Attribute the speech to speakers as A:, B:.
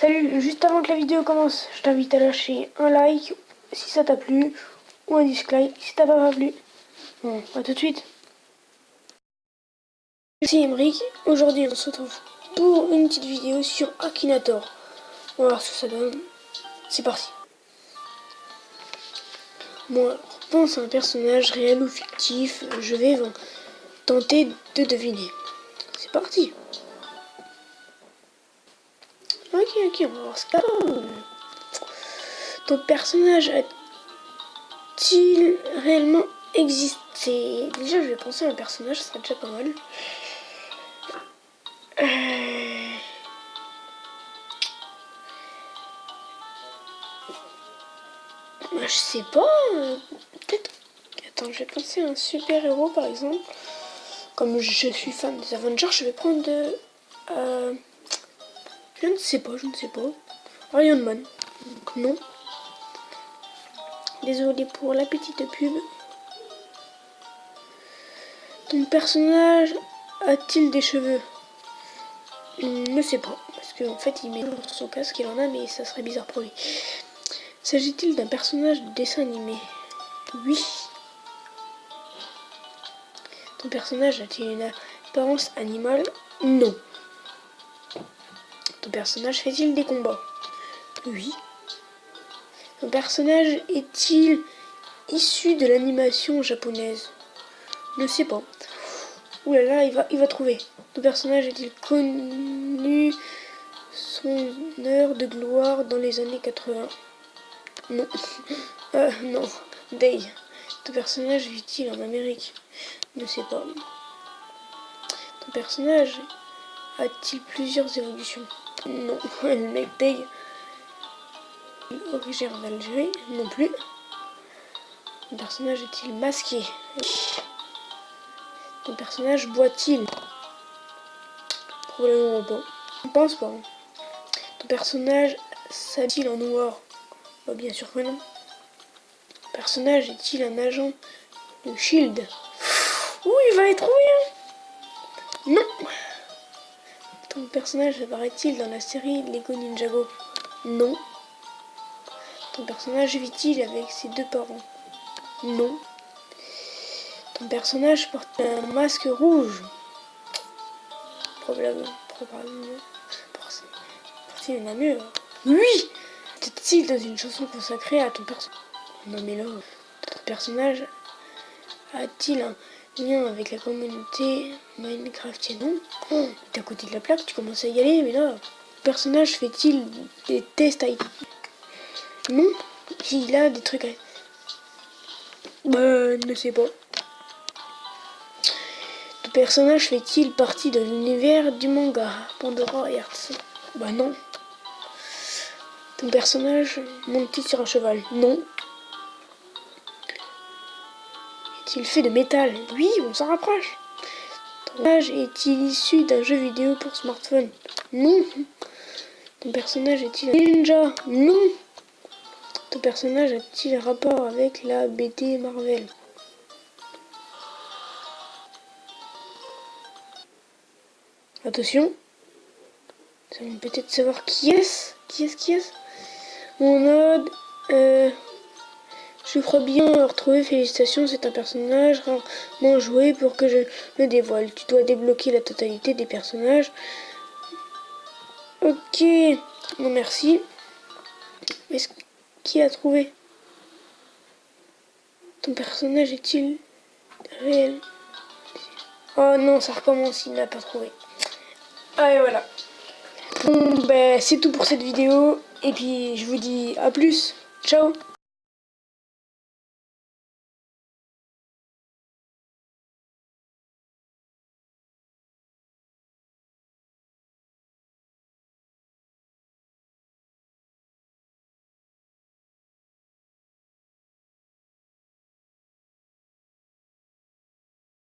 A: Salut, juste avant que la vidéo commence, je t'invite à lâcher un like si ça t'a plu ou un dislike si ça t'a pas plu. Bon, à tout de suite. C'est Emeric, aujourd'hui on se retrouve pour une petite vidéo sur Akinator. On va voir ce que ça donne. C'est parti. Moi, pense à un personnage réel ou fictif, je vais tenter de deviner. C'est parti. Ok, on va voir ce que ça donne. Ton personnage a-t-il réellement existé? Déjà, je vais penser à un personnage, ça serait déjà pas mal. Je sais pas. Peut-être. Attends, je vais penser à un super héros par exemple. Comme je suis fan des Avengers, je vais prendre de. Je ne sais pas. Iron Man. Donc non. Désolé pour la petite pub. Ton personnage a-t-il des cheveux? Ne sais pas. Parce qu'en fait, il met sur son casque, il en a, mais ça serait bizarre pour lui. S'agit-il d'un personnage de dessin animé? Oui. Ton personnage a-t-il une apparence animale? Non. Ton personnage fait-il des combats? Oui. Ton personnage est-il issu de l'animation japonaise? Ne sais pas. Ouh là là, il va trouver. Ton personnage est-il connu son heure de gloire dans les années 80? Non. Non. Day. Ton personnage vit-il en Amérique? Ne sais pas. Ton personnage a-t-il plusieurs évolutions? Non. Le mec Day, originaire d'Algérie? Non plus. Ton personnage est-il masqué? Ton personnage boit-il? Probablement pas. Je ne pense pas. Ton personnage s'habille-t-il en noir? Bah, bien sûr que non. Ton personnage est-il un agent de Shield? Ouh, il va être oui. Non. Ton personnage apparaît-il dans la série Lego Ninjago? Non. Ton personnage vit-il avec ses deux parents? Non. Ton personnage porte un masque rouge? Probablement. Porte-t-il une armure? Oui. Est-il dans une chanson consacrée à ton personnage? Non mais là, ton personnage a-t-il un lien avec la communauté Minecraftienne? Non. Oh, t'es à côté de la plaque, tu commences à y aller, mais là, ton personnage fait-il des tests IT? Non. Il a des trucs à... ne sais pas. Ton personnage fait-il partie de l'univers du manga Pandora Hearts? Bah non. Ton personnage monte-t-il sur un cheval? Non. Est-il fait de métal? Oui, on s'en rapproche. Ton personnage est-il issu d'un jeu vidéo pour smartphone? Non. Ton personnage est-il un ninja? Non. Ton personnage a-t-il un rapport avec la BD Marvel? Attention. Ça va peut-être savoir qui est-ce? Qui est-ce? Mon ode, je crois bien retrouver. Félicitations, c'est un personnage rarement joué pour que je le dévoile. Tu dois débloquer la totalité des personnages. Ok, bon merci. Est-ce qui a trouvé? Ton personnage est-il réel? Oh non, ça recommence, il n'a pas trouvé. Ah et voilà. Bon, ben c'est tout pour cette vidéo. Et puis je vous dis à plus. Ciao.